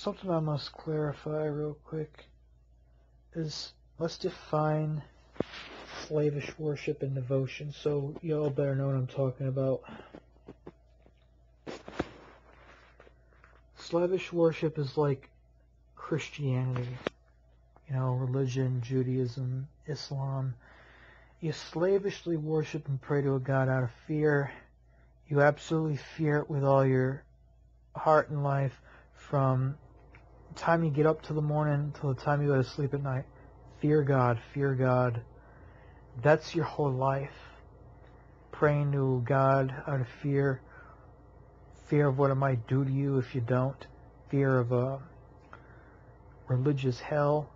something I must clarify real quick is, let's define slavish worship and devotion, so y'all better know what I'm talking about. Slavish worship is like Christianity, religion, Judaism, Islam. You slavishly worship and pray to a God out of fear. You absolutely fear it with all your heart and life, from the time you get up to the morning till the time you go to sleep at night. Fear God, fear God. That's your whole life. Praying to God out of fear. Fear of what it might do to you if you don't. Fear of a religious hell.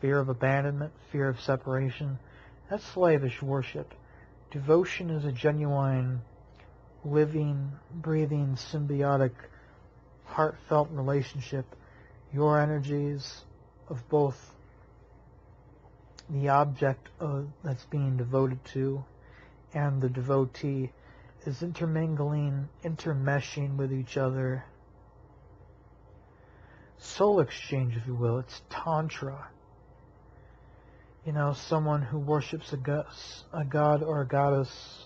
Fear of abandonment. Fear of separation. That's slavish worship. Devotion is a genuine, living, breathing, symbiotic, heartfelt relationship. Your energies of both the object that's being devoted to and the devotee is intermingling, intermeshing with each other. Soul exchange, if you will. It's tantra. Someone who worships a god or a goddess,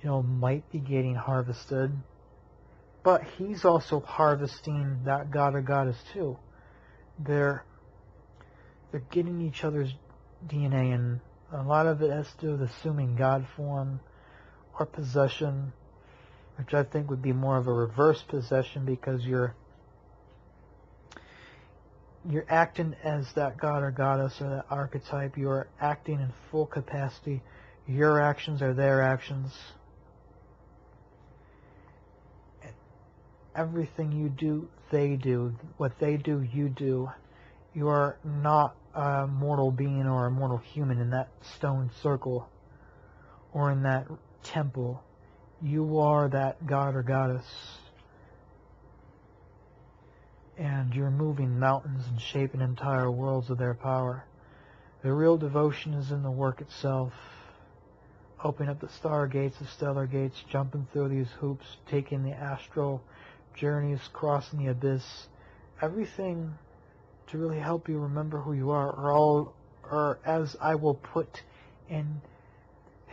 might be getting harvested, but he's also harvesting that god or goddess too. They're getting each other's DNA, and a lot of it has to do with assuming God form or possession, which I think would be more of a reverse possession, because you're acting as that god or goddess or that archetype. You're acting in full capacity. Your actions are their actions. Everything you do, they do. What they do, you do. You are not a mortal being or a mortal human in that stone circle or in that temple. You are that god or goddess. And you're moving mountains and shaping entire worlds with their power. The real devotion is in the work itself. Opening up the stargates, the stellar gates, jumping through these hoops, taking the astral journeys, crossing the abyss. Everything to really help you remember who you are, or as I will put in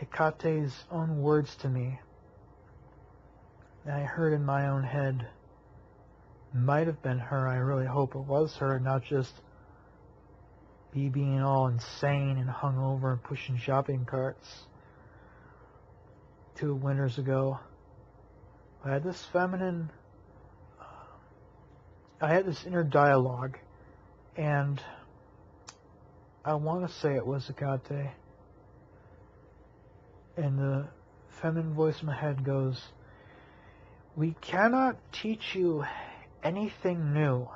Hecate's own words to me, that I heard in my own head. Might have been her. I really hope it was her, not just me being all insane and hungover and pushing shopping carts 2 winters ago. I had this inner dialogue, and I want to say it was Hecate, and the feminine voice in my head goes, "We cannot teach you anything new,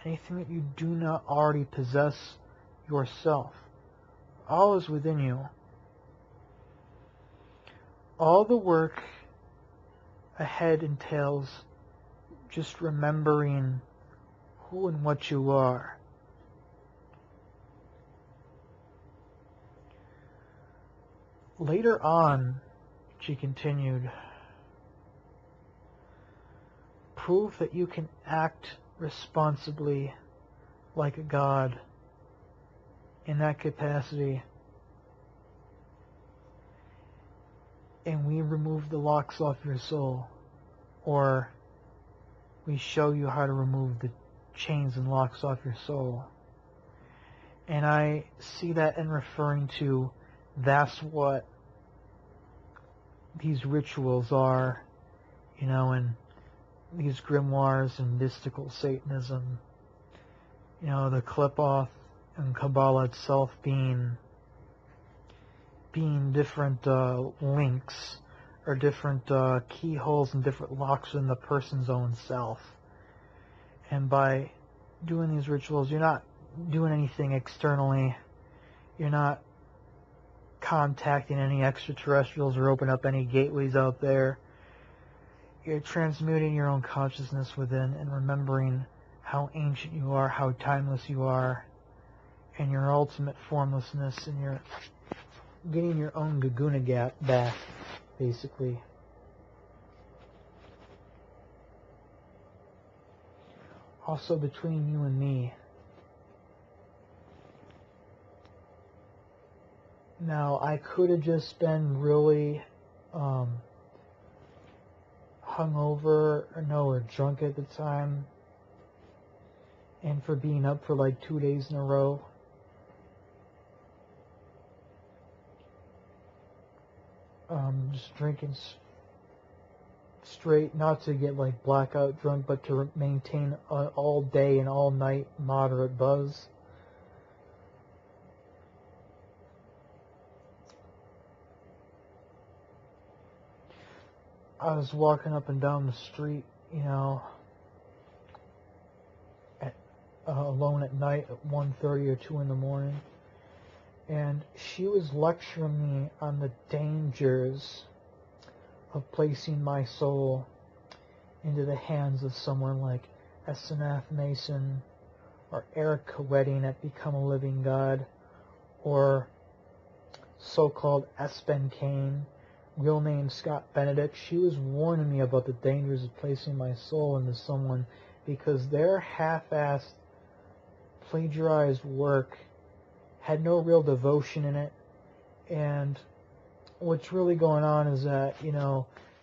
anything that you do not already possess yourself. All is within you. All the work ahead entails just remembering who and what you are." Later on, she continued, "Prove that you can act responsibly like a god in that capacity, and we remove the locks off your soul, or we show you how to remove the chains and locks off your soul." And I see that in referring to, that's what these rituals are, and these grimoires and mystical Satanism, the clip-off and Kabbalah itself being different links or different keyholes and different locks in the person's own self. And by doing these rituals, you're not doing anything externally. You're not contacting any extraterrestrials or open up any gateways out there. You're transmuting your own consciousness within and remembering how ancient you are, how timeless you are, and your ultimate formlessness, and you're getting your own Gaguna back, basically. Also between you and me. Now, I could have just been really hungover, or drunk at the time, and for being up for like 2 days in a row. Just drinking straight, not to get like blackout drunk, but to maintain an all day and all night moderate buzz. I was walking up and down the street, alone at night at 1:30 or 2 in the morning, and she was lecturing me on the dangers of placing my soul into the hands of someone like S.N.F. Mason or Erica Wedding at Become a Living God, or so-called Espen Kane, real name Scott Benedict. She was warning me about the dangers of placing my soul into someone, because their half-assed, plagiarized work had no real devotion in it. And what's really going on is that,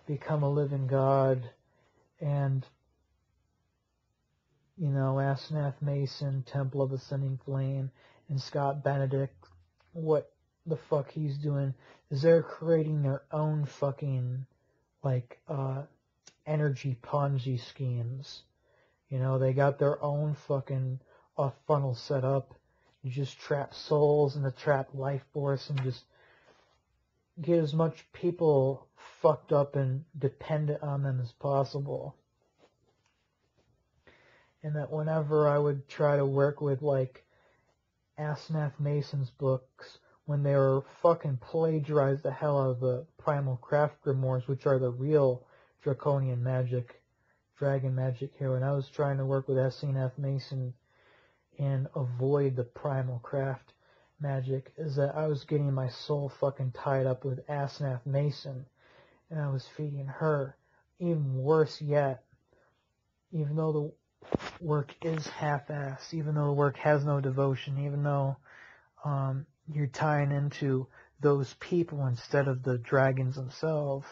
Become a Living God and, Asenath Mason, Temple of Ascending Flame, and Scott Benedict, what the fuck he's doing is they're creating their own fucking, energy Ponzi schemes. They got their own fucking funnel set up. You just trap souls in the trap life force and just get as much people fucked up and dependent on them as possible. And that whenever I would try to work with, Asenath Mason's books, when they were fucking plagiarized the hell out of the Primal Craft Grimoires, which are the real draconian magic, dragon magic here, when I was trying to work with Asenath Mason and avoid the Primal Craft magic, is that I was getting my soul fucking tied up with Asenath Mason, and I was feeding her. Even worse yet, even though the work is half-assed, even though the work has no devotion, even though you're tying into those people instead of the dragons themselves,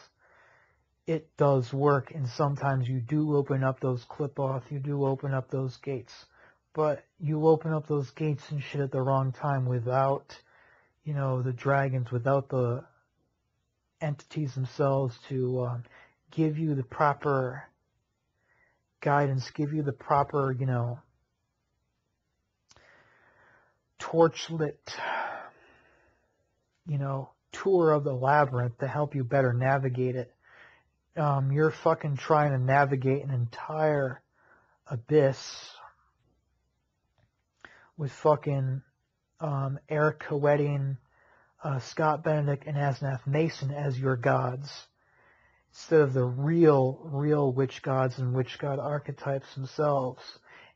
it does work, and sometimes you do open up those clip-off, you do open up those gates, but you open up those gates and shit at the wrong time without, the dragons, without the entities themselves to give you the proper guidance, give you the proper, torchlit, tour of the labyrinth to help you better navigate it. You're fucking trying to navigate an entire abyss with fucking Erica Wedding, Scott Benedict, and Asenath Mason as your gods, instead of the real witch gods and witch god archetypes themselves.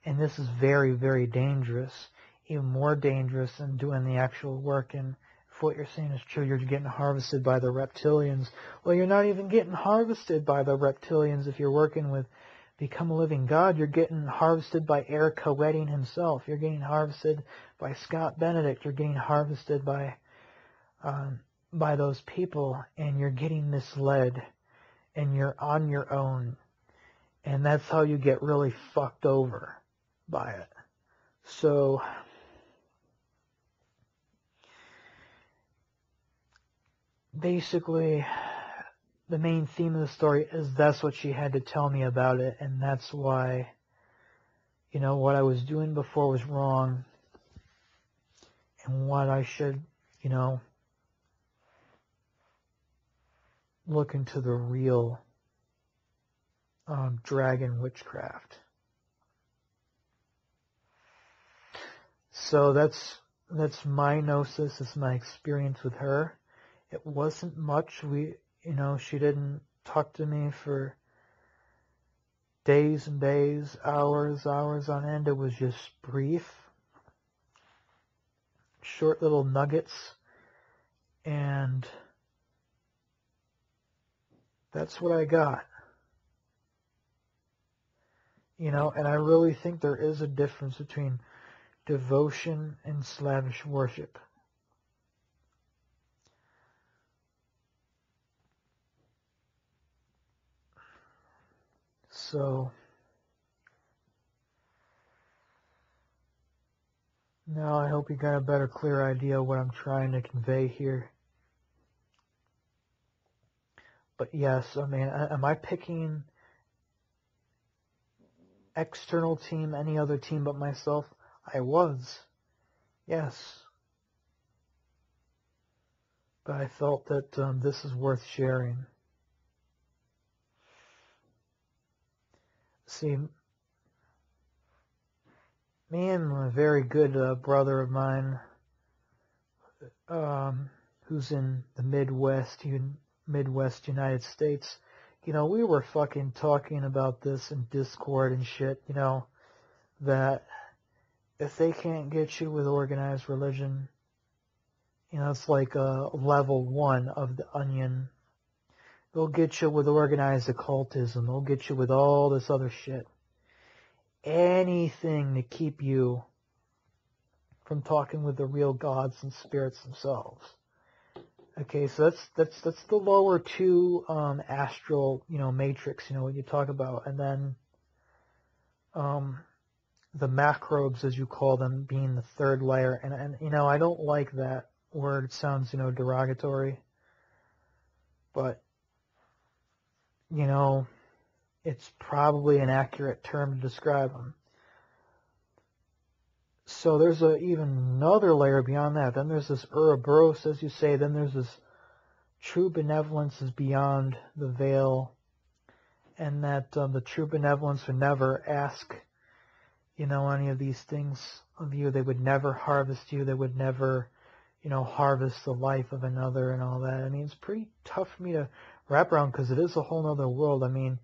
And this is very, very dangerous, even more dangerous than doing the actual work. And if what you're saying is true, you're getting harvested by the reptilians. Well, you're not even getting harvested by the reptilians if you're working with Become a Living God. You're getting harvested by Erica Wedding himself. You're getting harvested by Scott Benedict. You're getting harvested by those people, and you're getting misled, and you're on your own. And that's how you get really fucked over by it. So basically, the main theme of the story is that's what she had to tell me about it, and that's why, what I was doing before was wrong, and what I should, look into the real dragon witchcraft. So that's my gnosis, it's my experience with her. It wasn't much. She didn't talk to me for days and days, hours on end. It was just brief, short little nuggets, and that's what I got. You know, and I really think there is a difference between devotion and slavish worship. So, now I hope you got a better, clear idea of what I'm trying to convey here. But yes, I mean, am I picking external team, any other team but myself? I was, yes. But I felt that this is worth sharing. See, me and a very good brother of mine, who's in the Midwest United States, you know, we were fucking talking about this in Discord and shit, you know, that if they can't get you with organized religion, you know, it's like level 1 of the onion. They'll get you with organized occultism. They'll get you with all this other shit. Anything to keep you from talking with the real gods and spirits themselves. Okay, so that's the lower 2 astral, you know, matrix, you know, what you talk about, and then the macrobes, as you call them, being the 3rd layer, and you know, I don't like that word. It sounds, you know, derogatory, but you know, it's probably an accurate term to describe them. So there's even another layer beyond that. Then there's this Ouroboros, as you say. Then there's this true benevolence is beyond the veil, and that the true benevolence would never ask, you know, any of these things of you. They would never harvest you. They would never, you know, harvest the life of another and all that. I mean, it's pretty tough for me to wrap around because it is a whole other world. I mean,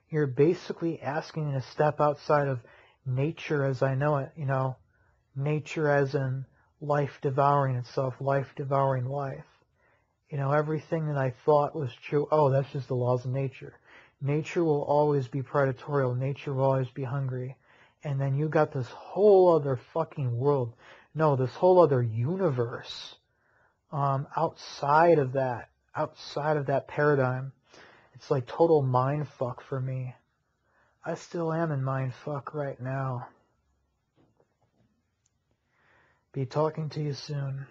you're basically asking to step outside of nature as I know it, you know, nature as in life devouring itself, life devouring life. You know, everything that I thought was true, oh, that's just the laws of nature. Nature will always be predatorial. Nature will always be hungry. And then you got this whole other fucking world. No, this whole other universe outside of that paradigm. It's like total mind fuck for me. I still am in mind fuck right now. Be talking to you soon.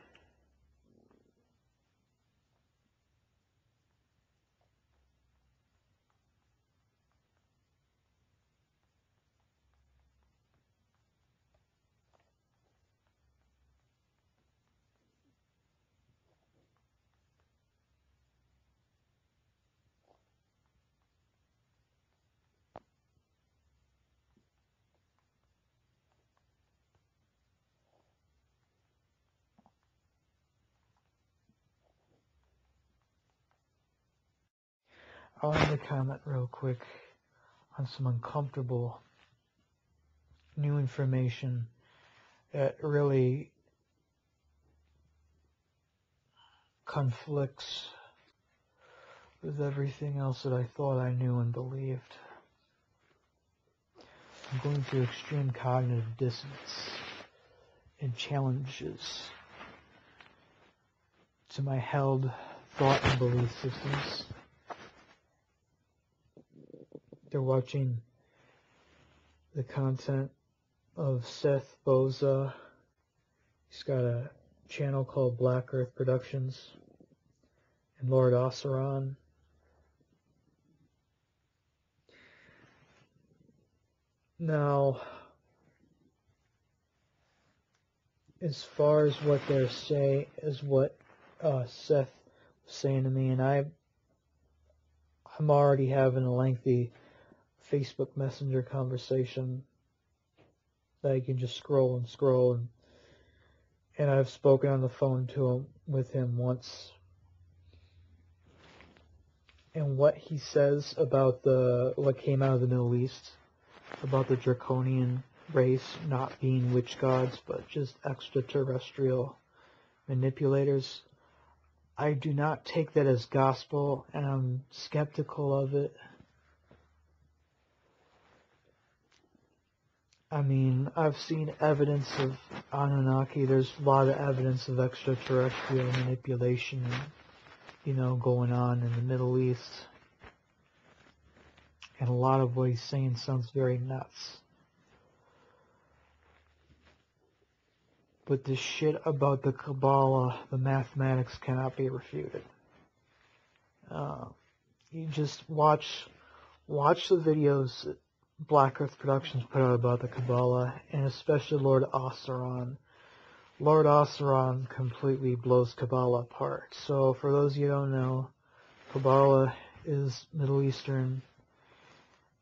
I wanted to comment real quick on some uncomfortable new information that really conflicts with everything else that I thought I knew and believed. I'm going through extreme cognitive dissonance and challenges to my held thought and belief systems. They're watching the content of Sethikus. He's got a channel called Black Earth Productions, and Lord Osiron. Now, as far as what they're saying, is what Seth was saying to me, and I'm already having a lengthy Facebook Messenger conversation that I can just scroll and scroll, and I've spoken on the phone with him once. And what he says about what came out of the Middle East, about the draconian race not being witch gods, but just extraterrestrial manipulators, I do not take that as gospel, and I'm skeptical of it. I mean, I've seen evidence of Anunnaki. There's a lot of evidence of extraterrestrial manipulation, going on in the Middle East. And a lot of what he's saying sounds very nuts. But the shit about the Kabbalah, the mathematics, cannot be refuted. You just watch the videos that Black Earth Productions put out about the Kabbalah, and especially Lord Osiron. Lord Osiron completely blows Kabbalah apart. So for those of you who don't know, Kabbalah is Middle Eastern,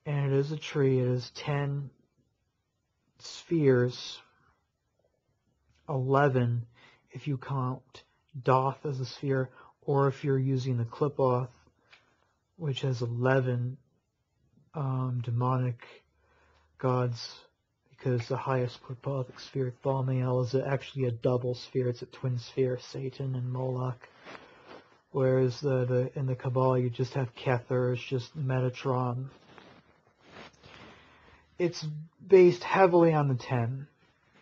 and it is a tree. It is 10 spheres, 11 if you count Doth as a sphere, or if you're using the Qliphoth, which has 11 demonic gods, because the highest Qliphothic sphere, Thaumael, is actually a double sphere. It's a twin sphere, Satan and Moloch. Whereas in the Kabbalah you just have Kether, it's just Metatron. It's based heavily on the 10.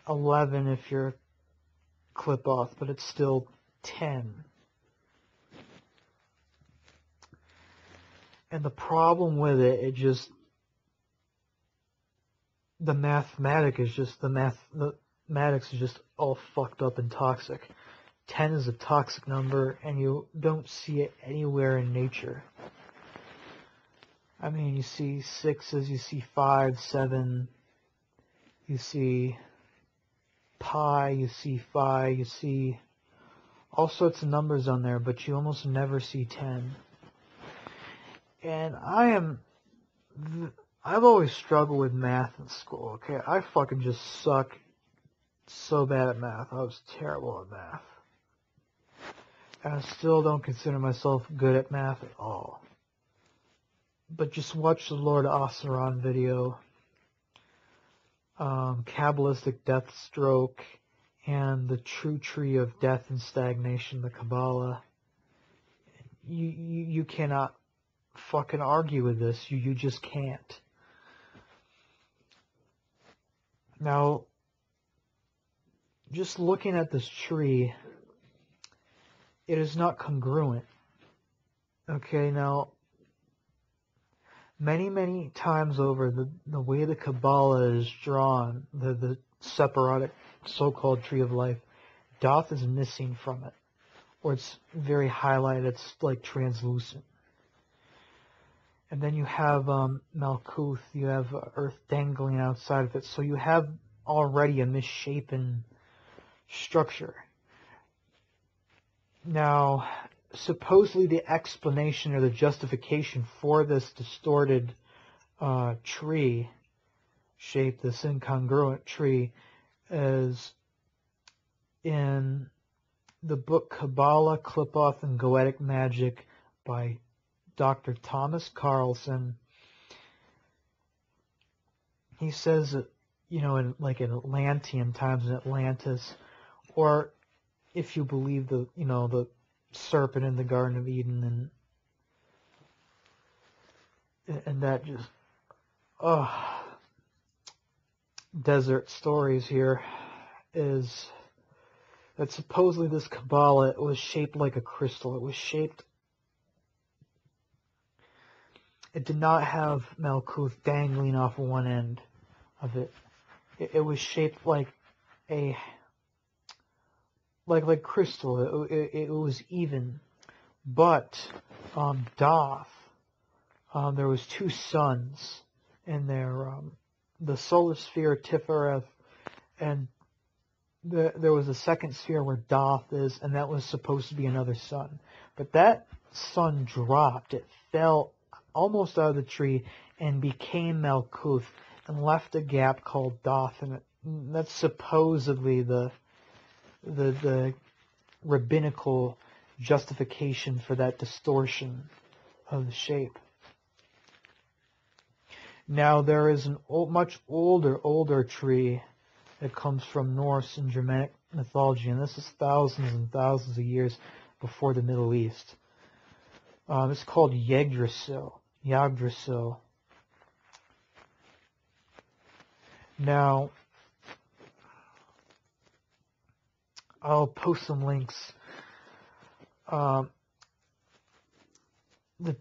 11 if you're Qliphoth, but it's still 10. And the problem with it, the mathematics is just all fucked up and toxic. 10 is a toxic number, and you don't see it anywhere in nature. I mean, you see 6s, you see 5, 7, you see pi, you see phi, you see all sorts of numbers on there, but you almost never see 10. And I've always struggled with math in school, okay? I fucking just suck so bad at math. I was terrible at math. And I still don't consider myself good at math at all. But just watch the Lord Osiron video, Kabbalistic Death Stroke, and the True Tree of Death and Stagnation, the Kabbalah. You cannot fucking argue with this. You just can't. Now, just looking at this tree, it is not congruent. Okay, now, many times over, the way the Kabbalah is drawn, the separatic so-called tree of life, Doth is missing from it. Or it's very highlighted, it's like translucent. And then you have Malkuth, you have Earth dangling outside of it. So you have already a misshapen structure. Now, supposedly the explanation or the justification for this distorted tree shape, this incongruent tree, is in the book Kabbalah, Qliphoth, and Goetic Magic by Dr. Thomas Carlson. He says that, in Atlantean times in Atlantis, or if you believe the serpent in the Garden of Eden, and that just desert stories here, is that supposedly this Kabbalah was shaped like a crystal. It did not have Malkuth dangling off one end of it. It was shaped like crystal. It was even. But Doth, there was 2 suns in there. The solar sphere Tifereth, and there was a second sphere where Doth is, and that was supposed to be another sun. But that sun dropped. It fell almost out of the tree and became Malkuth and left a gap called Doth in it. That's supposedly the rabbinical justification for that distortion of the shape. Now there is an much older tree that comes from Norse and Germanic mythology, and this is thousands and thousands of years before the Middle East. It's called Yggdrasil. Now, I'll post some links. The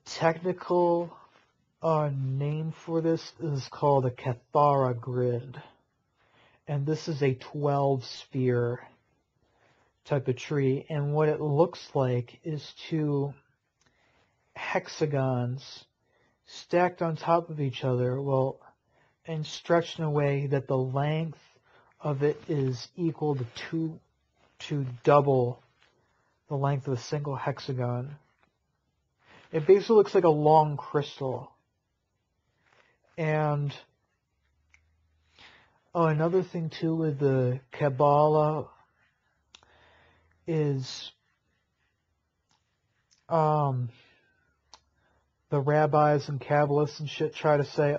technical name for this is called a Kathara grid. And this is a 12-sphere type of tree. And what it looks like is two hexagons stacked on top of each other, well, and stretched in a way that the length of it is equal to double the length of a single hexagon. It basically looks like a long crystal. And another thing too with the Kabbalah is the rabbis and Kabbalists and shit try to say,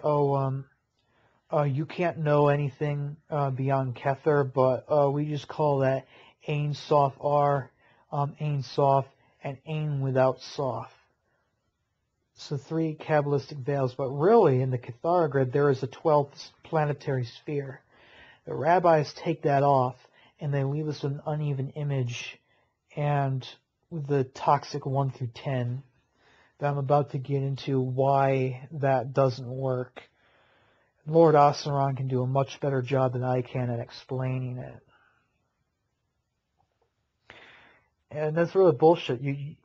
you can't know anything beyond Kether, but we just call that Ein Sof R, Ein Sof, and Ein without Sof. So 3 Kabbalistic veils, but really in the Kathara grid there is a 12th planetary sphere. The rabbis take that off and they leave us with an uneven image and with the toxic 1 through 10 that I'm about to get into why that doesn't work. Lord Osiron can do a much better job than I can at explaining it. And that's really bullshit. You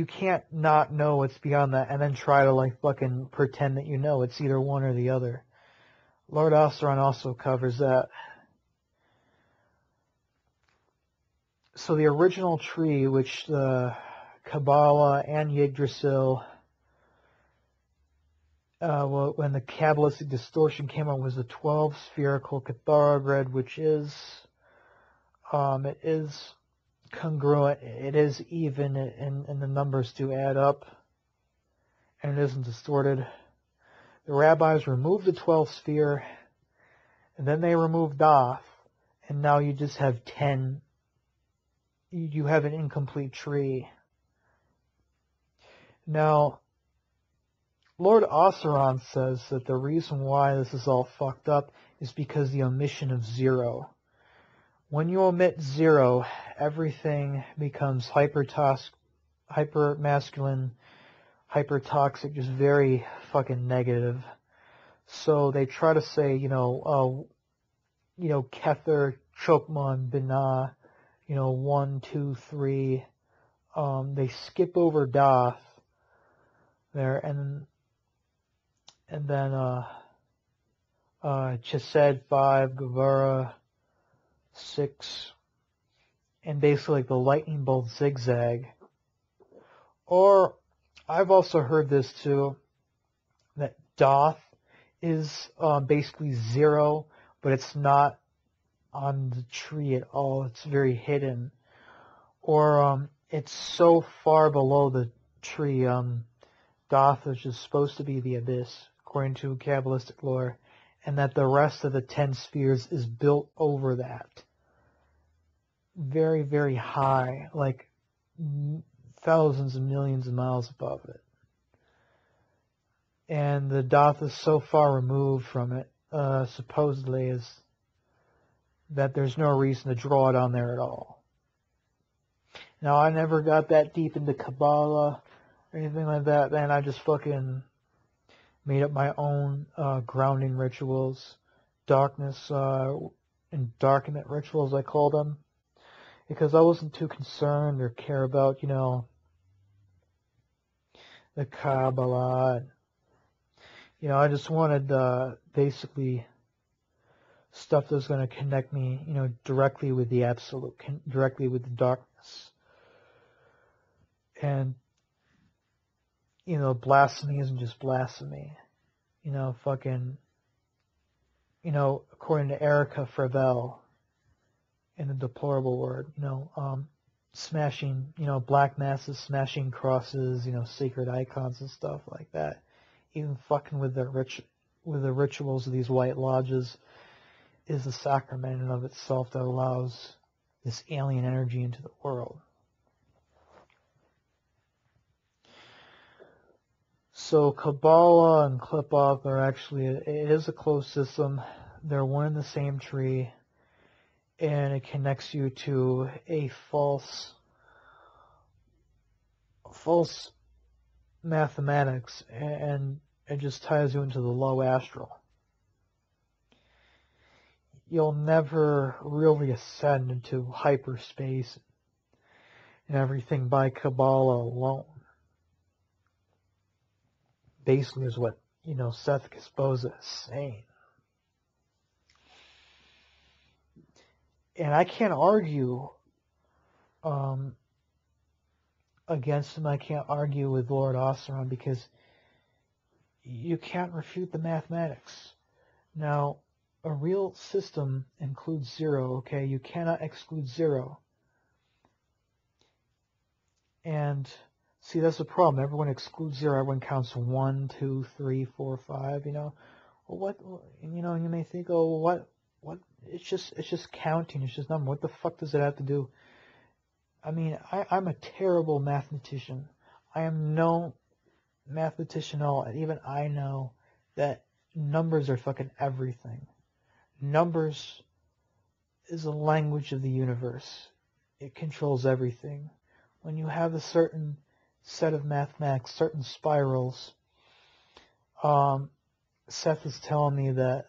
can't not know what's beyond that and then try to like fucking pretend that you know. It's either one or the other. Lord Osiron also covers that. So the original tree, which the Kabbalah and Yggdrasil, when the Kabbalistic distortion came out, was the 12 spherical Kathara grid, which is, it is congruent, it is even, and the numbers do add up, and it isn't distorted. The rabbis removed the 12th sphere, and then they removed Doth, and now you just have 10. You have an incomplete tree. Now, Lord Osiron says that the reason why this is all fucked up is because the omission of 0. When you omit 0, everything becomes hyper-masculine, hyper-toxic, just very fucking negative. So they try to say, Kether, Chokmon, Binah, 1, 2, 3. They skip over Doth there, and then Chesed 5, Gevurah 6, and basically like the lightning bolt zigzag. Or I've also heard this too, that Doth is basically 0, but it's not on the tree at all. It's very hidden. Or it's so far below the tree, Doth is just supposed to be the abyss, according to Kabbalistic lore, and that the rest of the 10 spheres is built over that. Very, very high, like thousands and millions of miles above it. And the Doth is so far removed from it, supposedly, is that there's no reason to draw it on there at all. Now, I never got that deep into Kabbalah or anything like that, man. I just fucking made up my own grounding rituals, darkness and darkness rituals, I call them, because I wasn't too concerned or care about, the Kabbalah. I just wanted basically stuff that's going to connect me, directly with the absolute, directly with the darkness. And, blasphemy isn't just blasphemy. According to Erica Fravel, in the deplorable word, smashing, black masses, smashing crosses, sacred icons and stuff like that. Even fucking with the rituals of these white lodges is a sacrament in and of itself that allows this alien energy into the world. So Kabbalah and Clip-Off are actually, it is a closed system. They're one and the same tree, and it connects you to a false mathematics, and it just ties you into the low astral. You'll never really ascend into hyperspace and everything by Kabbalah alone. Basically is what, Sethikus is saying. And I can't argue against him. I can't argue with Lord Osiron because you can't refute the mathematics. Now, a real system includes zero, okay? You cannot exclude zero. And see, that's the problem. Everyone excludes zero. Everyone counts 1, 2, 3, 4, 5. Well, what? You may think, oh, what? It's just counting. It's just number. What the fuck does it have to do? I mean, I'm a terrible mathematician. I am no mathematician at all. And even I know that numbers are fucking everything. Numbers is a language of the universe. It controls everything. When you have a certain set of mathematics, certain spirals, Seth is telling me that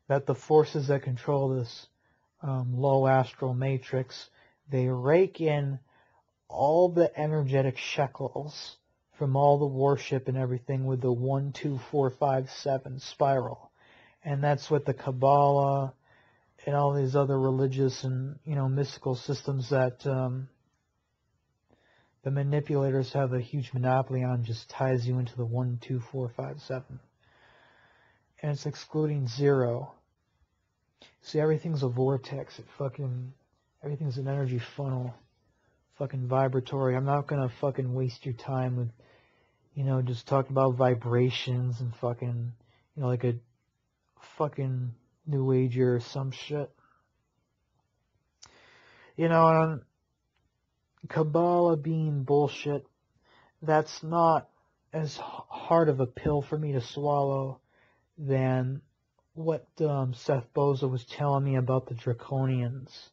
that the forces that control this low astral matrix, they rake in all the energetic shekels from all the worship and everything with the 1, 2, 4, 5, 7 spiral. And that's what the Kabbalah and all these other religious and, mystical systems that the manipulators have a huge monopoly on just ties you into the 1, 2, 4, 5, 7. And it's excluding zero. See, everything's a vortex. Everything's an energy funnel. Fucking vibratory. I'm not gonna fucking waste your time with, just talking about vibrations and fucking, like a fucking New Ager or some shit. And Kabbalah being bullshit, that's not as hard of a pill for me to swallow than what Seth Boza was telling me about the Draconians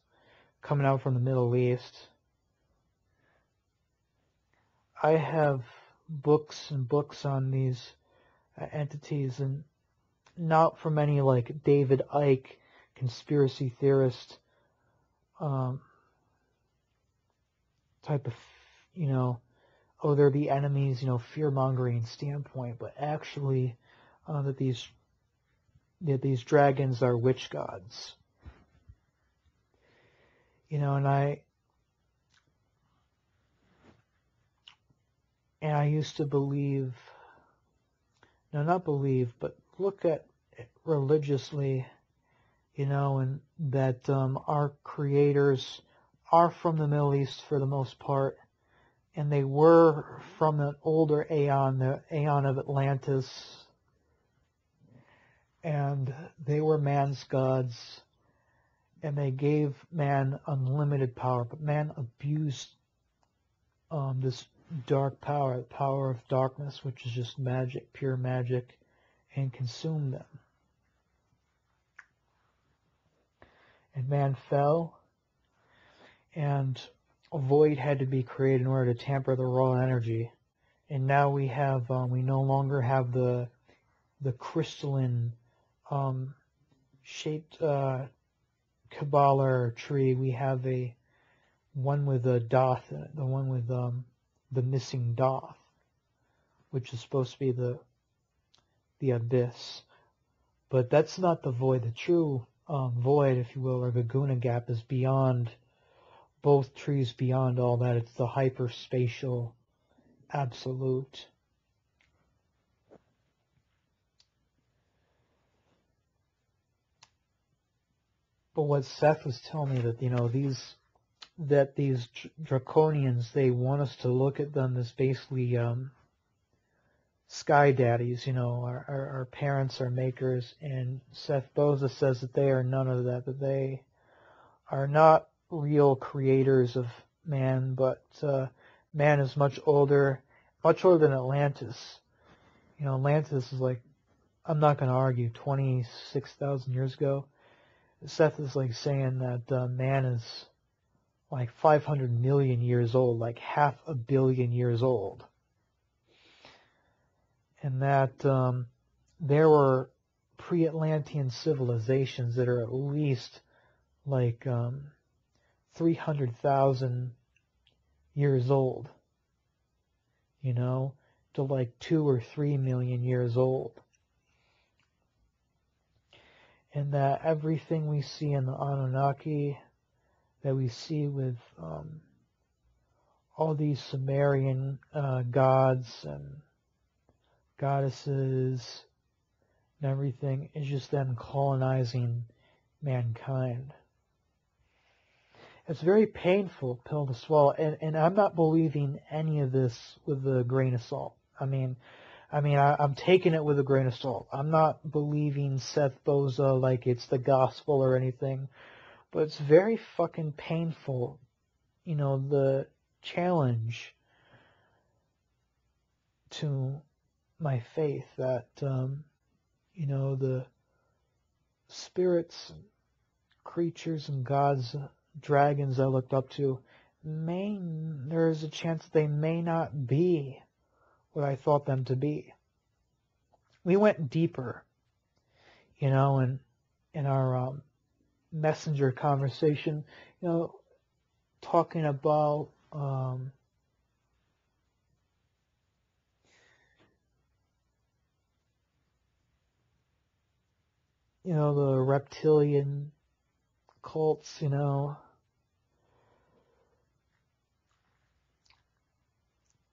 coming out from the Middle East. I have books and books on these entities, and not from any like David Icke conspiracy theorist type of, oh, they're the enemies, fear-mongering standpoint, but actually that these dragons are witch gods. And I used to believe, not believe, but look at it religiously, and that our creators are from the Middle East for the most part, and they were from an older aeon, the aeon of Atlantis, and they were man's gods, and they gave man unlimited power, but man abused this dark power, the power of darkness, which is just magic, pure magic, and consumed them. And man fell, and a void had to be created in order to tamper the raw energy. And now we have, we no longer have the crystalline shaped Kabbalah tree. We have one with a doth, the one with the missing doth, which is supposed to be the abyss. But that's not the void. The true void, if you will, or the Guna gap, is beyond both trees, beyond all that. It's the hyperspatial absolute. But what Seth was telling me, that these draconians, they want us to look at them as basically sky daddies, our parents, our makers. And Seth Boza says that they are none of that they are not real creators of man, but man is much older. much older than Atlantis. Atlantis is like, I'm not going to argue, 26,000 years ago. Seth is like saying that man is like 500 million years old, like 500 million years old. And that there were pre-Atlantean civilizations that are at least like 300,000 years old, to like 2 or 3 million years old. And that everything we see in the Anunnaki, that we see with all these Sumerian gods and goddesses and everything, is just them colonizing mankind. It's a very painful pill to swallow, and I'm not believing any of this with a grain of salt. I'm taking it with a grain of salt. I'm not believing Seth Boza like it's the gospel or anything, but it's very fucking painful, the challenge to my faith that, the spirits, creatures, and gods, dragons I looked up to, there's a chance they may not be what I thought them to be. We went deeper, in our messenger conversation, talking about the reptilian cults,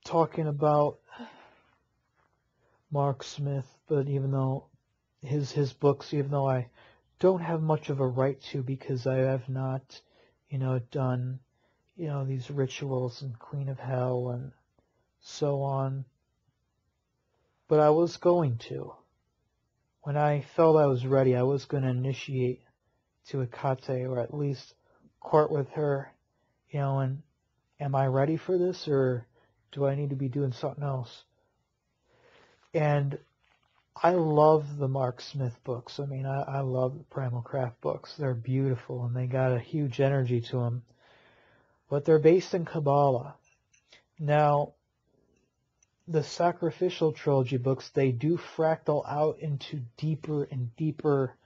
talking about Mark Smith, but even though his books, even though I don't have much of a right to, because I have not, done, these rituals and Queen of Hell and so on, but I was going to. When I felt I was ready, I was going to initiate to Hecate, or at least court with her, and am I ready for this, or do I need to be doing something else? And I love the Mark Smith books. I love the Primal Craft books. They're beautiful, and they got a huge energy to them. But they're based in Kabbalah. Now, the Sacrificial Trilogy books, they do fractal out into deeper and deeper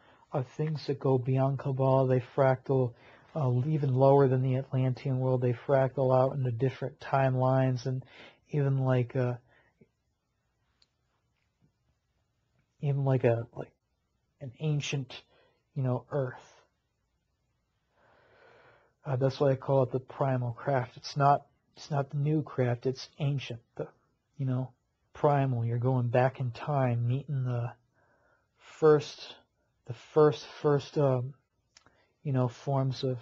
things that go beyond Kabbalah. They fractal even lower than the Atlantean world. They fractal out into different timelines, and even like an ancient, Earth. That's why I call it the Primal Craft. It's not the new craft. It's ancient. The primal. You're going back in time, meeting the first forms of,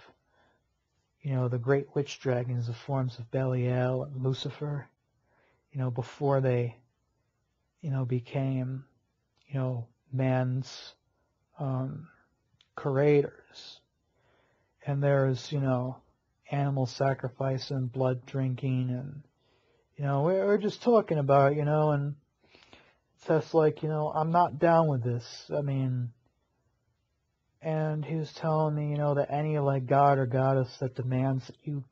the great witch dragons, the forms of Belial and Lucifer, before they, became, man's creators. And there's, animal sacrifice and blood drinking, and, we're just talking about, and it's just like, I'm not down with this. And he was telling me, that any like god or goddess that demands that you,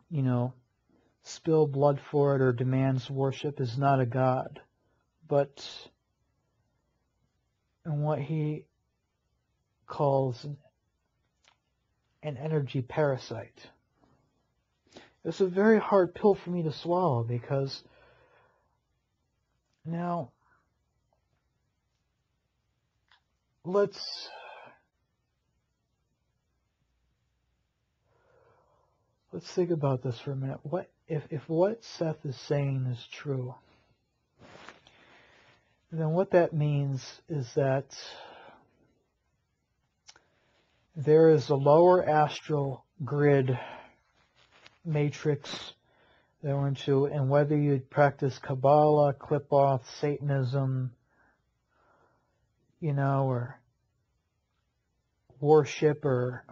spill blood for it or demands worship is not a god, but in what he calls an energy parasite. It's a very hard pill for me to swallow, because now let's think about this for a minute. What if what Seth is saying is true? Then what that means is that there is a lower astral grid matrix that we're into, and whether you practice Kabbalah, Clip-Off, Satanism, or worship, or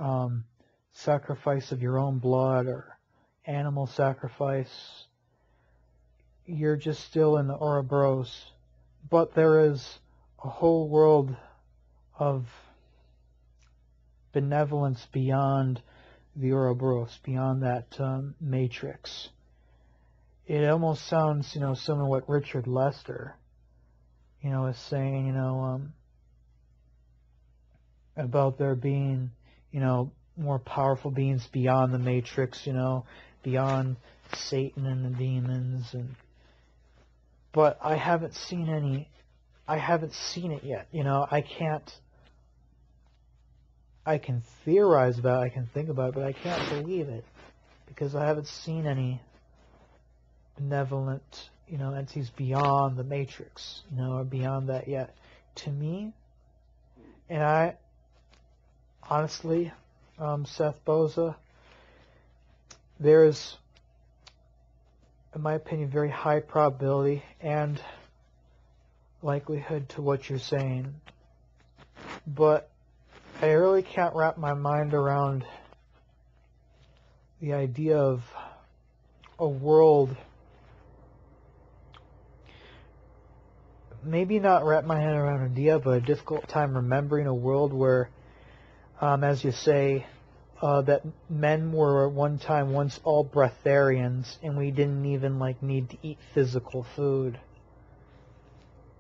sacrifice of your own blood, or animal sacrifice, you're just still in the Ouroboros, but there is a whole world of benevolence beyond the Ouroboros, beyond that matrix. It almost sounds, similar to what Richard Lester, is saying, about there being, more powerful beings beyond the matrix, beyond Satan and the demons, but I haven't seen it yet. I can theorize about it, I can think about it, but I can't believe it because I haven't seen any benevolent, entities beyond the matrix, or beyond that yet. To me, and I honestly, Seth Boza, there is, in my opinion, very high probability and likelihood to what you're saying, but I really can't wrap my mind around the idea of a world, maybe not wrap my head around an idea, but a difficult time remembering a world where, as you say, that men were once all breatharians, and we didn't even need to eat physical food.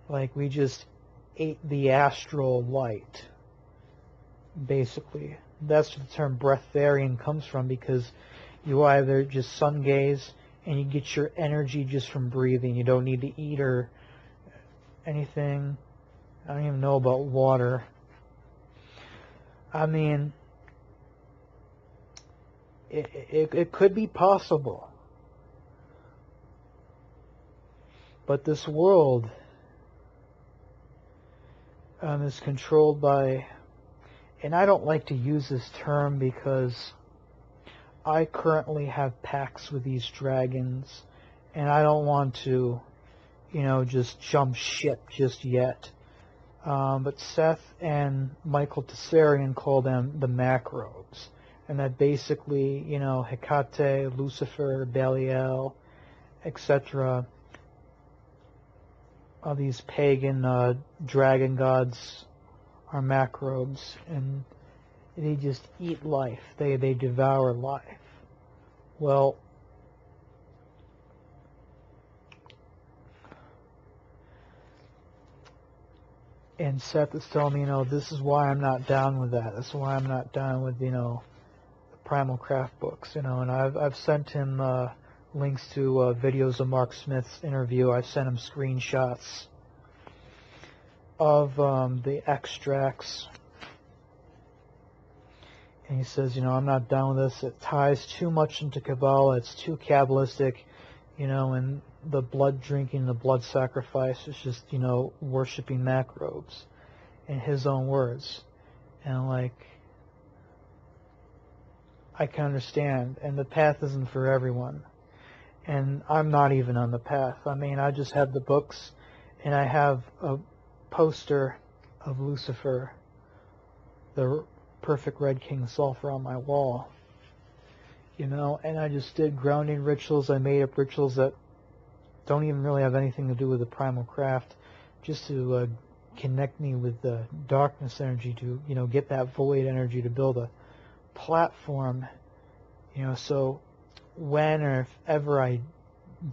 We just ate the astral light. Basically, that's where the term breatharian comes from, because you either just sun gaze and you get your energy just from breathing. You don't need to eat or anything. I don't even know about water. I mean, it could be possible, but this world is controlled by, and I don't like to use this term because I currently have pacts with these dragons, and I don't want to, just jump ship just yet. But Seth and Michael Tessarian call them the Macrobes, and that basically, Hecate, Lucifer, Belial, etc., these pagan dragon gods are Macrobes, and they just eat life. They devour life. Well, and Seth is telling me, this is why I'm not down with that. This is why I'm not down with, the Primal Craft books, and I've sent him links to videos of Mark Smith's interview. I sent him screenshots of the extracts, and he says, I'm not down with this. It ties too much into Kabbalah. It's too Kabbalistic, and the blood drinking, the blood sacrifice is just, worshiping Macrobes, in his own words. And I can understand, and the path isn't for everyone. And I'm not even on the path. I mean, I just have the books, and I have a poster of Lucifer, the perfect Red King Sulfur, on my wall. And I just did grounding rituals. I made up rituals that don't even really have anything to do with the Primal Craft, just to connect me with the darkness energy, to, get that void energy, to build a platform, so when or if ever I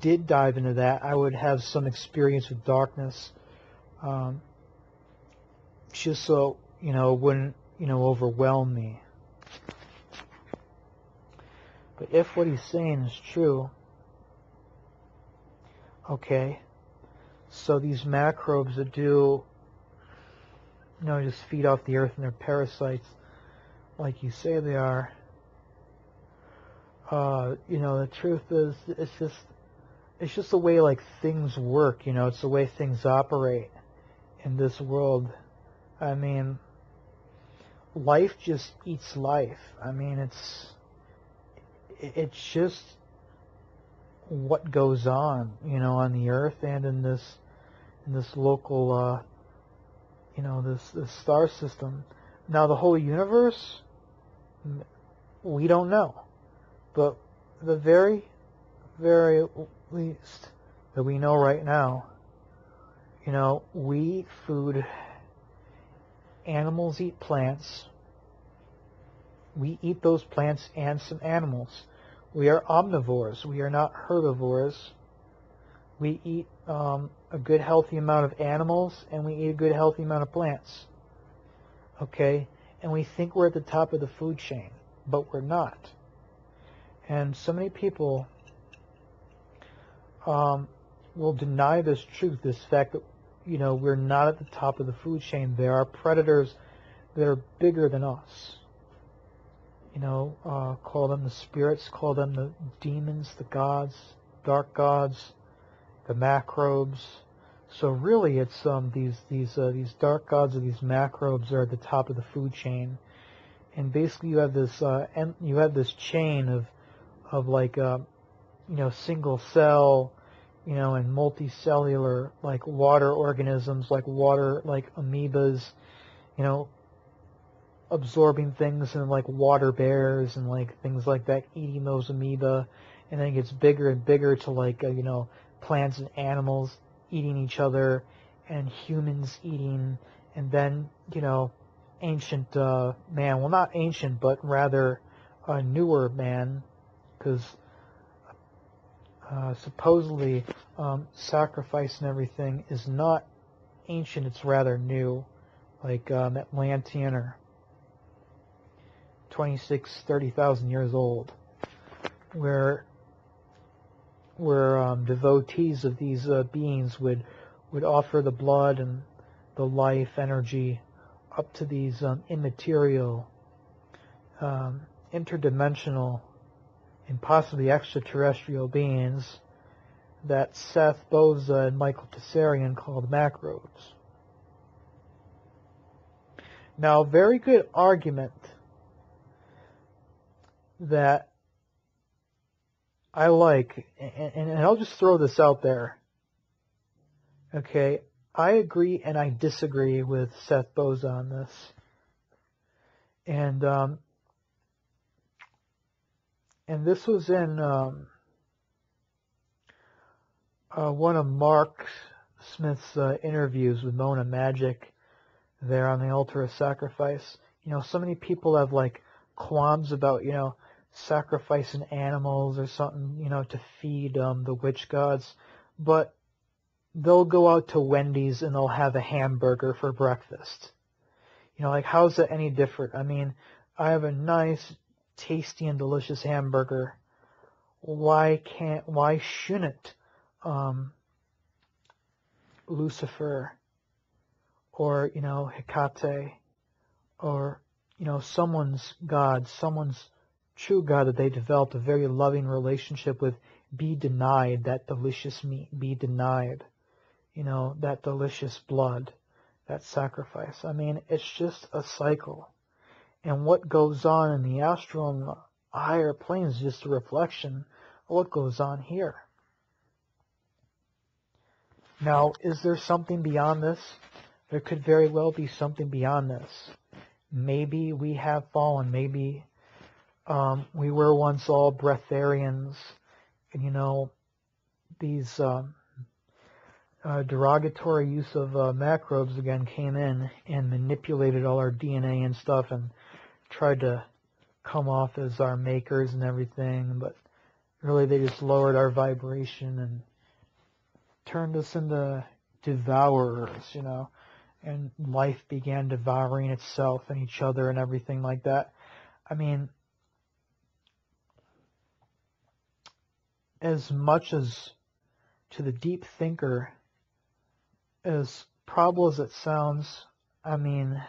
did dive into that, I would have some experience with darkness, just so, it wouldn't, overwhelm me. But if what he's saying is true, okay, so these Macrobes that do, just feed off the earth and they're parasites, like you say they are, the truth is, it's just the way things work, it's the way things operate in this world. I mean, life just eats life. I mean, it's just what goes on, on the earth and in this local, this star system. Now, the whole universe, we don't know. But the very, very least, that we know right now. You know, we eat food, animals eat plants. We eat those plants and some animals. We are omnivores. We are not herbivores. We eat a good healthy amount of animals, and we eat a good healthy amount of plants. Okay? And we think we're at the top of the food chain, but we're not. And so many people will deny this truth, this fact that, you know, we're not at the top of the food chain. There are predators that are bigger than us. You know, call them the spirits, call them the demons, the gods, dark gods, the Macrobes. So really, it's these dark gods or these Macrobes are at the top of the food chain, and basically you have this chain of like you know, single cell, you know, and multicellular, like water organisms, like amoebas, you know, absorbing things, and like water bears and like things like that, eating those amoeba, and then it gets bigger and bigger to like you know, plants and animals eating each other, and humans eating, and then, you know, ancient man, well, not ancient, but rather newer man, because supposedly sacrifice and everything is not ancient, it's rather new, like Atlantean or 30,000 years old, where devotees of these beings would offer the blood and the life energy up to these immaterial, interdimensional, and possibly extraterrestrial beings that Seth Boza and Michael Tessarian called Macrobes. Now, very good argument that I like, and I'll just throw this out there. Okay, I agree and I disagree with Seth Boza on this. And this was in one of Mark Smith's interviews with Mona Magic there on the altar of sacrifice. You know, so many people have like qualms about, you know, sacrificing animals or something, you know, to feed the witch gods, but they'll go out to Wendy's and they'll have a hamburger for breakfast. You know, like, how's that any different? I mean, I have a nice, tasty, and delicious hamburger. Why shouldn't Lucifer or, you know, Hecate or, you know, someone's God, someone's true God that they developed a very loving relationship with, be denied that delicious meat, be denied, you know, that delicious blood, that sacrifice? I mean, it's just a cycle. And what goes on in the astral and the higher planes is just a reflection of what goes on here. Now, is there something beyond this? There could very well be something beyond this. Maybe we have fallen. Maybe we were once all breatharians, and, you know, these derogatory use of macrobes again came in and manipulated all our DNA and stuff and tried to come off as our makers and everything, but really they just lowered our vibration and turned us into devourers, you know, and life began devouring itself and each other and everything like that. I mean, as much as to the deep thinker, as probable as it sounds, I mean,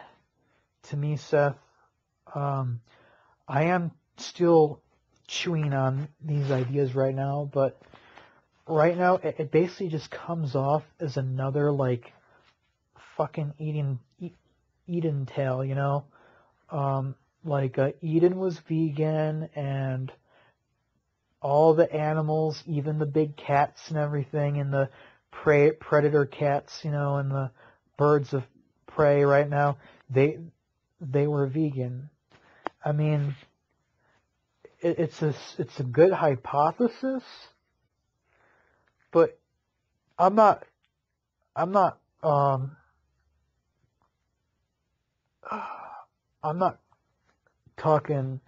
to me, Seth, I am still chewing on these ideas right now, but right now it basically just comes off as another, like, fucking Eden tale, you know? Like, Eden was vegan, and all the animals, even the big cats and everything, and the predator cats, you know, and the birds of prey right now, they were vegan. I mean, it's a good hypothesis, but I'm not, I'm not, um, I'm not talking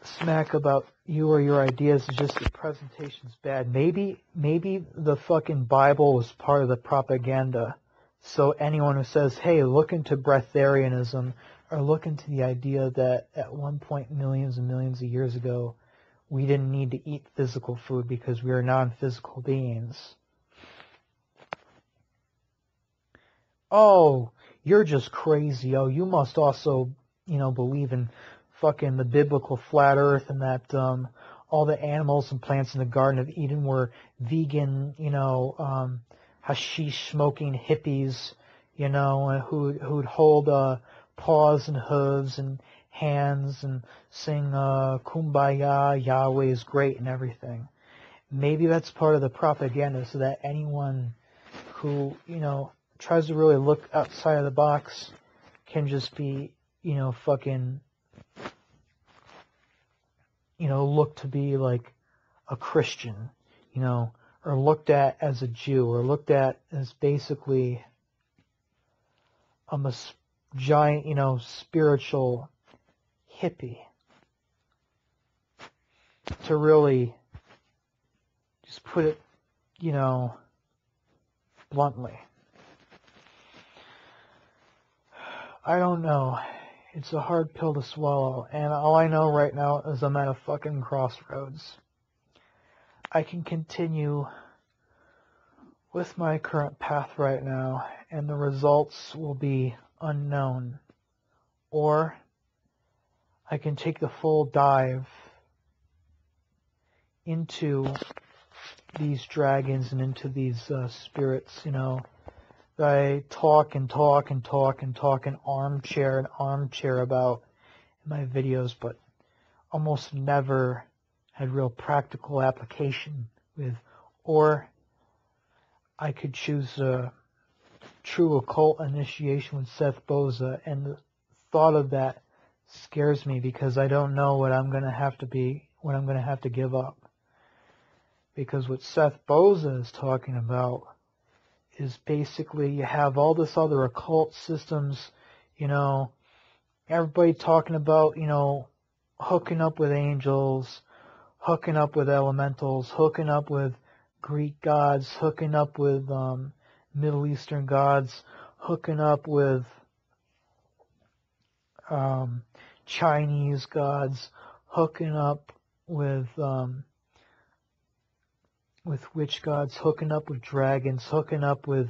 smack about you or your ideas. It's just the presentation's bad. Maybe the fucking Bible was part of the propaganda. So anyone who says, hey, look into breatharianism, or look into the idea that at one point millions and millions of years ago, we didn't need to eat physical food because we are non-physical beings. Oh, you're just crazy. Oh, you must also, believe in fucking the biblical flat earth and that all the animals and plants in the Garden of Eden were vegan, hashish smoking hippies, who'd hold paws and hooves and hands and sing Kumbaya, Yahweh is great and everything. Maybe that's part of the propaganda so that anyone who, tries to really look outside of the box can just be, fucking, look to be like a Christian, or looked at as a Jew, or looked at as basically a giant, spiritual hippie. To really just put it, bluntly. I don't know. It's a hard pill to swallow, and all I know right now is I'm at a fucking crossroads. I can continue with my current path right now, and the results will be unknown. Or I can take the full dive into these dragons and into these spirits, I talk and talk and talk and talk in armchair about in my videos, but almost never had real practical application with. Or I could choose a true occult initiation with Sethikus, and the thought of that scares me because I don't know what I'm going to have to give up. Because what Sethikus is talking about is basically you have all this other occult systems, everybody talking about, hooking up with angels, hooking up with elementals, hooking up with Greek gods, hooking up with Middle Eastern gods, hooking up with Chinese gods, hooking up with witch gods, hooking up with dragons, hooking up with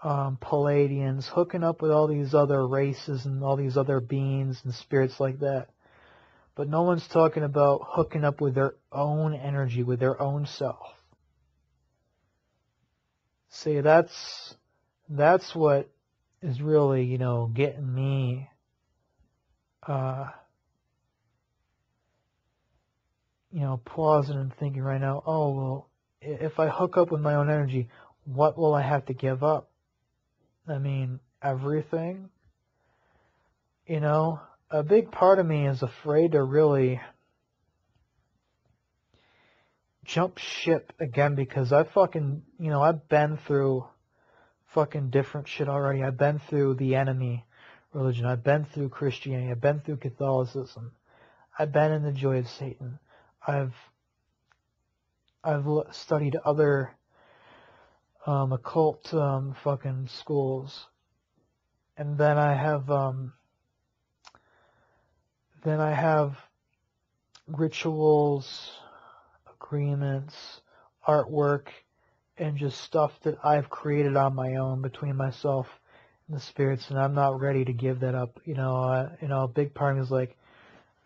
Palladians, hooking up with all these other races and all these other beings and spirits like that. But no one's talking about hooking up with their own energy, with their own self. See, that's what is really, getting me pausing and thinking right now, oh, well, if I hook up with my own energy, what will I have to give up? I mean, everything. A big part of me is afraid to really jump ship again because I fucking, I've been through fucking different shit already. I've been through the enemy religion. I've been through Christianity. I've been through Catholicism. I've been in the joy of Satan. I've studied other occult fucking schools, and then I have rituals, agreements, artwork, and just stuff that I've created on my own between myself and the spirits, and I'm not ready to give that up. A big part of me is like,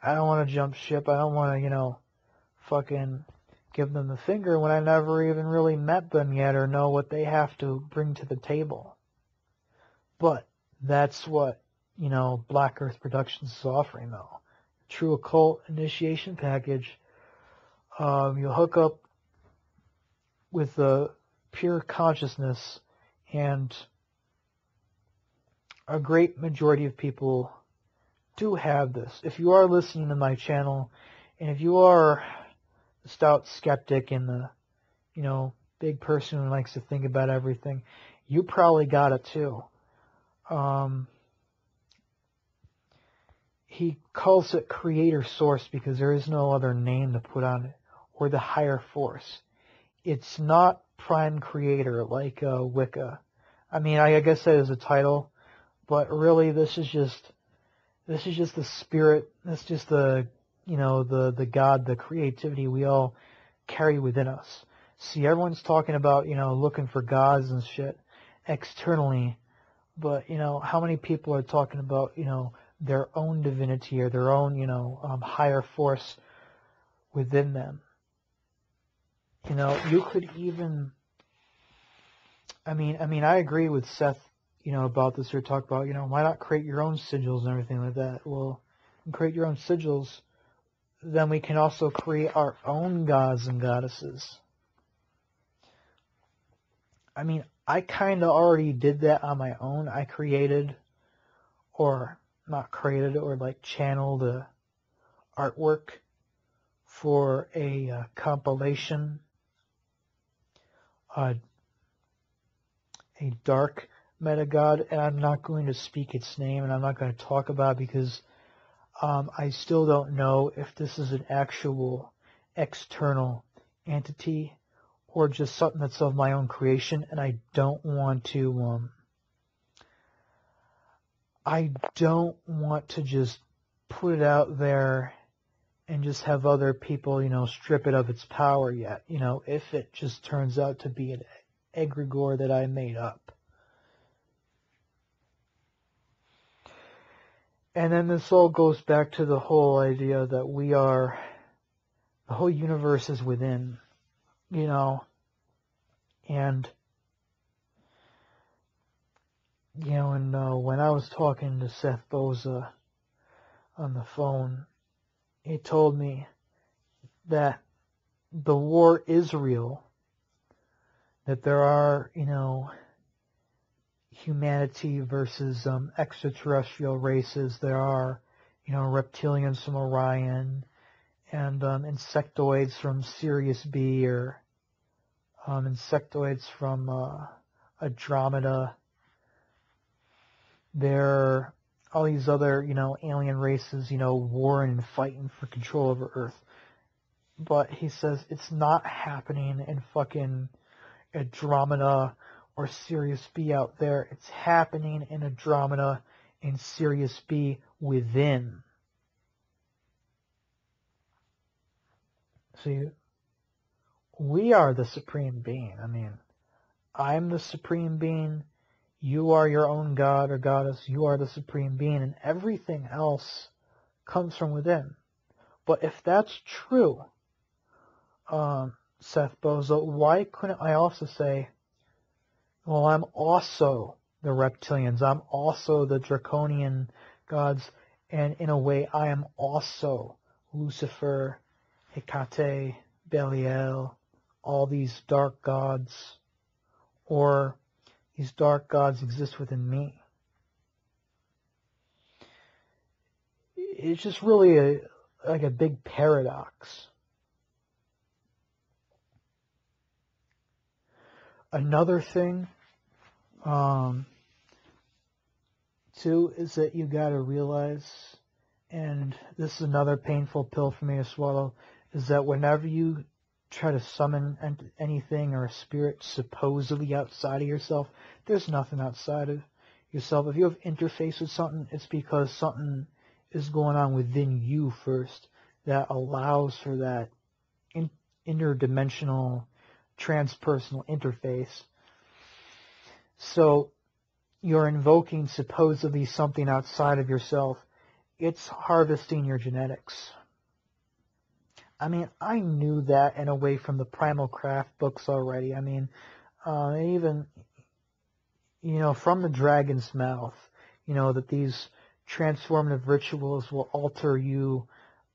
I don't want to jump ship. I don't want to, fucking give them the finger when I never even really met them yet or know what they have to bring to the table. But that's what, Black Earth Productions is offering, though. True occult initiation package. You'll hook up with the pure consciousness, and a great majority of people do have this. If you are listening to my channel, and if you are a stout skeptic in the, big person who likes to think about everything. You probably got it too. He calls it creator source because there is no other name to put on it, or the higher force. It's not prime creator like Wicca. I mean, I guess that is a title, but really this is just the spirit. That's just the God, the creativity we all carry within us. See, everyone's talking about looking for gods and shit externally, but how many people are talking about their own divinity or their own higher force within them? You could even, I agree with Seth, about this, or talk about, why not create your own sigils and everything like that? Well, create your own sigils, then we can also create our own gods and goddesses. I kind of already did that on my own. I created, or not created, or like channeled a artwork for a compilation, a dark meta-god, and I'm not going to speak its name, and I'm not going to talk about it because I still don't know if this is an actual external entity or just something that's of my own creation, and I don't want to just put it out there and just have other people, strip it of its power yet, if it just turns out to be an egregore that I made up. And then this all goes back to the whole idea that the whole universe is within, and, when I was talking to Seth Boza on the phone, he told me that the war is real, that there are, humanity versus extraterrestrial races. There are, reptilians from Orion and insectoids from Sirius B, or insectoids from Andromeda. There are all these other, alien races, warring and fighting for control over Earth. But he says it's not happening in fucking Andromeda or Sirius B out there. It's happening in Andromeda and Sirius B within. See, we are the supreme being. I'm the supreme being. You are your own god or goddess. You are the supreme being, and everything else comes from within. But if that's true, Seth Bozo, why couldn't I also say, well, I'm also the reptilians, I'm also the draconian gods, and in a way I am also Lucifer, Hecate, Belial, all these dark gods, or these dark gods exist within me. It's just really like a big paradox. Another thing, too, is that you gotta realize, and this is another painful pill for me to swallow, is that whenever you try to summon anything or a spirit supposedly outside of yourself, there's nothing outside of yourself. If you have interface with something, it's because something is going on within you first that allows for that interdimensional, transpersonal interface. So you're invoking supposedly something outside of yourself. It's harvesting your genetics. I knew that in a way from the Primal Craft books already. Even, from the Dragon's Mouth, that these transformative rituals will alter you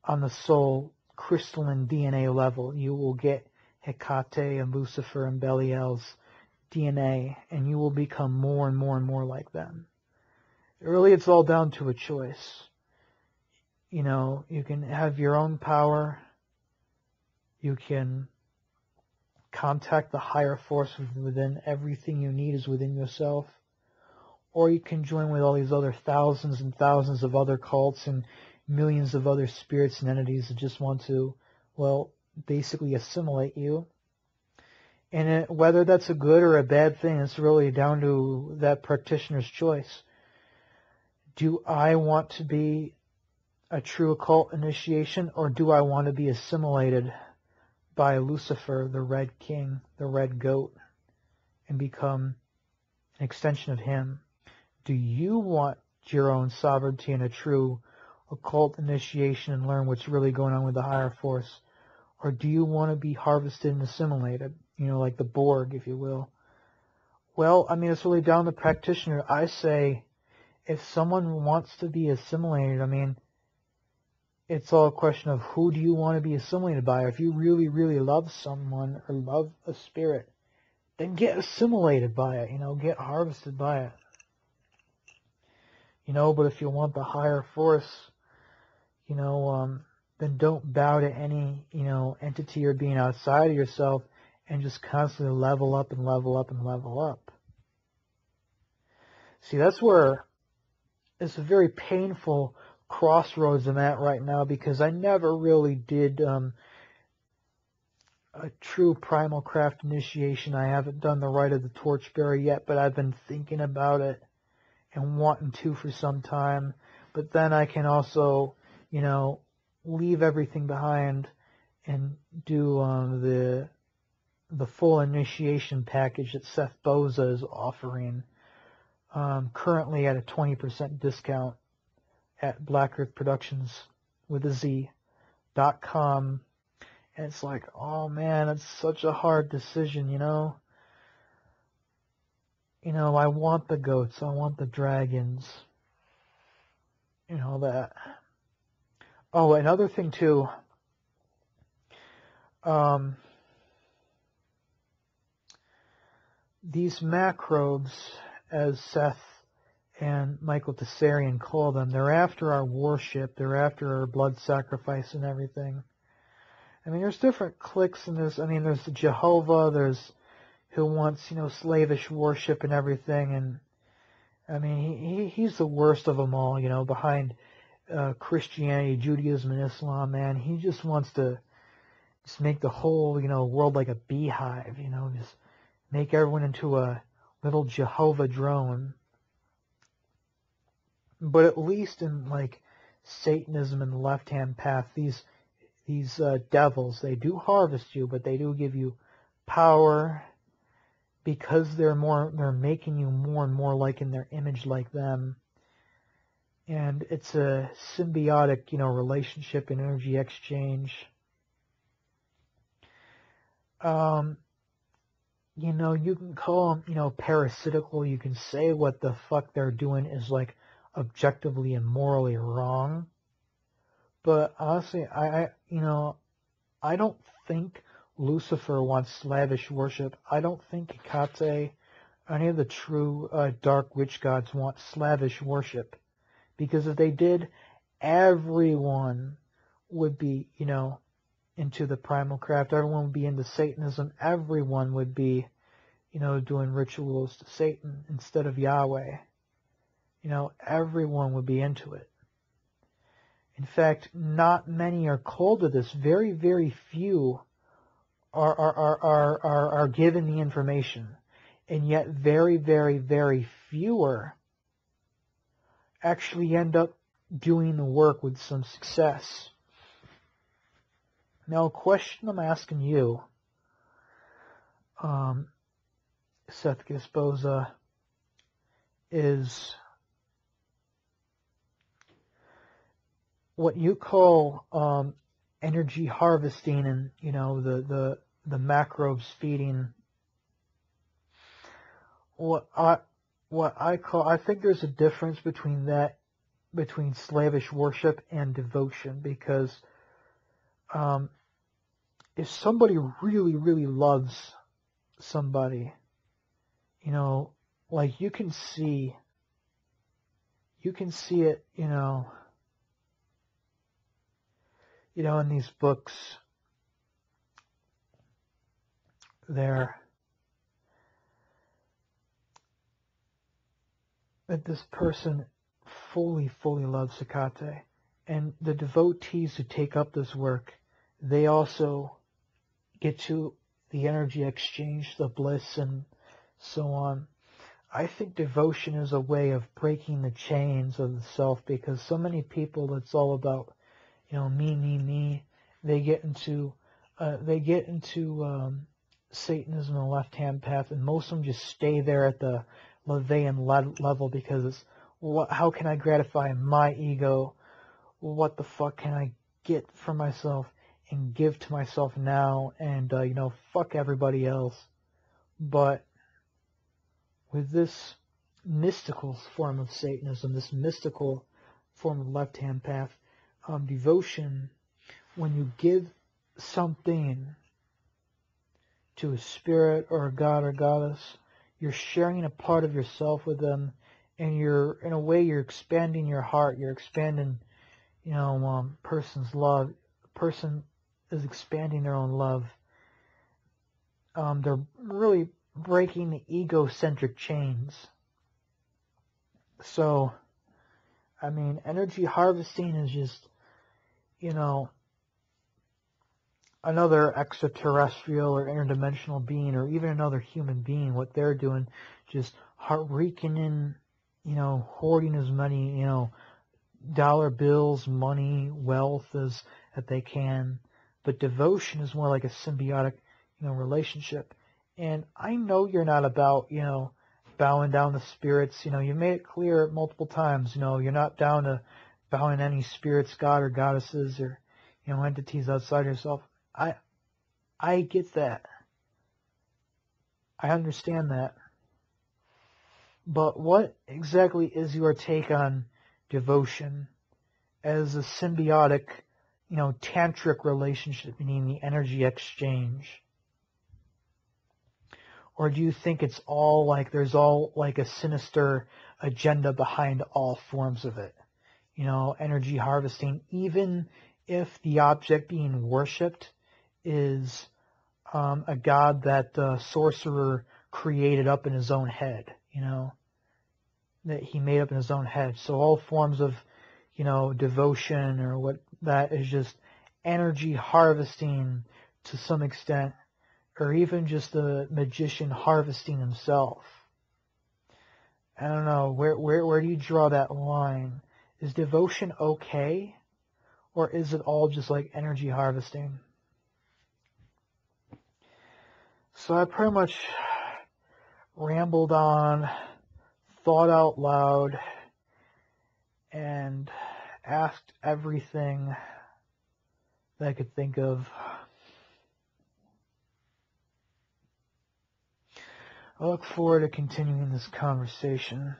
on the soul crystalline DNA level. You will get Hecate and Lucifer and Belial's DNA, and you will become more and more and more like them. Really, it's all down to a choice. You can have your own power. You can contact the higher force within. Everything you need is within yourself. Or you can join with all these other thousands and thousands of other cults and millions of other spirits and entities that just want to, well, basically assimilate you. And whether that's a good or a bad thing, it's really down to that practitioner's choice. Do I want to be a true occult initiation, or do I want to be assimilated by Lucifer, the Red King, the Red Goat, and become an extension of him? Do you want your own sovereignty and a true occult initiation and learn what's really going on with the higher force? Or do you want to be harvested and assimilated? Like the Borg, if you will. Well, I mean, it's really down to the practitioner. I say, if someone wants to be assimilated, I mean, it's all a question of who do you want to be assimilated by. If you really, really love someone or love a spirit, then get assimilated by it, get harvested by it. But if you want the higher force, then don't bow to any, entity or being outside of yourself, and just constantly level up and level up and level up. See, that's where it's a very painful crossroads I'm at right now, because I never really did a true primal craft initiation. I haven't done the rite of the torchbearer yet, but I've been thinking about it and wanting to for some time. But then I can also, leave everything behind and do the full initiation package that Seth Boza is offering, currently at a 20% discount at Black Earth Productions with a Z.com. And it's like, oh man, it's such a hard decision, I want the goats, I want the dragons, that. Oh, another thing too, these macrobes, as Seth and Michael Tessarian call them, they're after our worship, they're after our blood sacrifice and everything. I mean, there's different cliques in this. I mean, there's the Jehovah, there's who wants, slavish worship and everything, and I mean, he's the worst of them all, behind Christianity, Judaism, and Islam, man. He just wants to just make the whole, world like a beehive, just make everyone into a little Jehovah drone. But at least in, like, Satanism and the left-hand path, these devils, they do harvest you, but they do give you power, because they're making you more and more like in their image like them. And it's a symbiotic, relationship and energy exchange. You can call them, parasitical. You can say what the fuck they're doing is, like, objectively and morally wrong. But honestly, I don't think Lucifer wants slavish worship. I don't think Hecate, any of the true dark witch gods want slavish worship. Because if they did, everyone would be, into the primal craft. Everyone would be into Satanism. Everyone would be, doing rituals to Satan instead of Yahweh. Everyone would be into it. In fact, not many are called to this. Very, very few are given the information. And yet very, very, very fewer actually end up doing the work with some success. Now, a question I'm asking you, Sethikus Boza, is what you call energy harvesting and, the macrobes feeding. I think there's a difference between slavish worship and devotion, because if somebody really, really loves somebody, like you can see it, in these books there that this person fully loves Hecate. And the devotees who take up this work, they also get to the energy exchange, the bliss, and so on. I think devotion is a way of breaking the chains of the self, because so many people, it's all about, me. They get into Satanism, the left-hand path, and most of them just stay there at the Levian level, because it's, how can I gratify my ego? What the fuck can I get for myself and give to myself now? And fuck everybody else. But with this mystical form of Satanism, this mystical form of left-hand path, devotion, when you give something to a spirit or a god or goddess, you're sharing a part of yourself with them, and in a way, you're expanding your heart, you're expanding, person's love. A person is expanding their own love. They're really breaking the egocentric chains. So, energy harvesting is just, another extraterrestrial or interdimensional being, or even another human being, what they're doing, just raking in, hoarding as many, dollar bills, money, wealth as that they can. But devotion is more like a symbiotic, relationship. And I know you're not about, bowing down to spirits. You made it clear multiple times, you're not down to bowing any spirits, god or goddesses, or, entities outside yourself. I get that. I understand that. But what exactly is your take on devotion as a symbiotic, tantric relationship, meaning the energy exchange? Or do you think it's all there's a sinister agenda behind all forms of it? Energy harvesting, even if the object being worshipped is a god that the sorcerer created up in his own head, that he made up in his own head. So all forms of, devotion or what that is just energy harvesting to some extent, or even just the magician harvesting himself. I don't know, where do you draw that line? Is devotion okay? Or is it all just like energy harvesting? So I pretty much rambled on, thought out loud, and asked everything that I could think of. I look forward to continuing this conversation.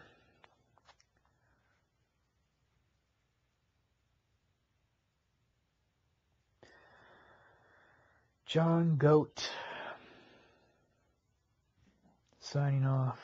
John Goat, signing off.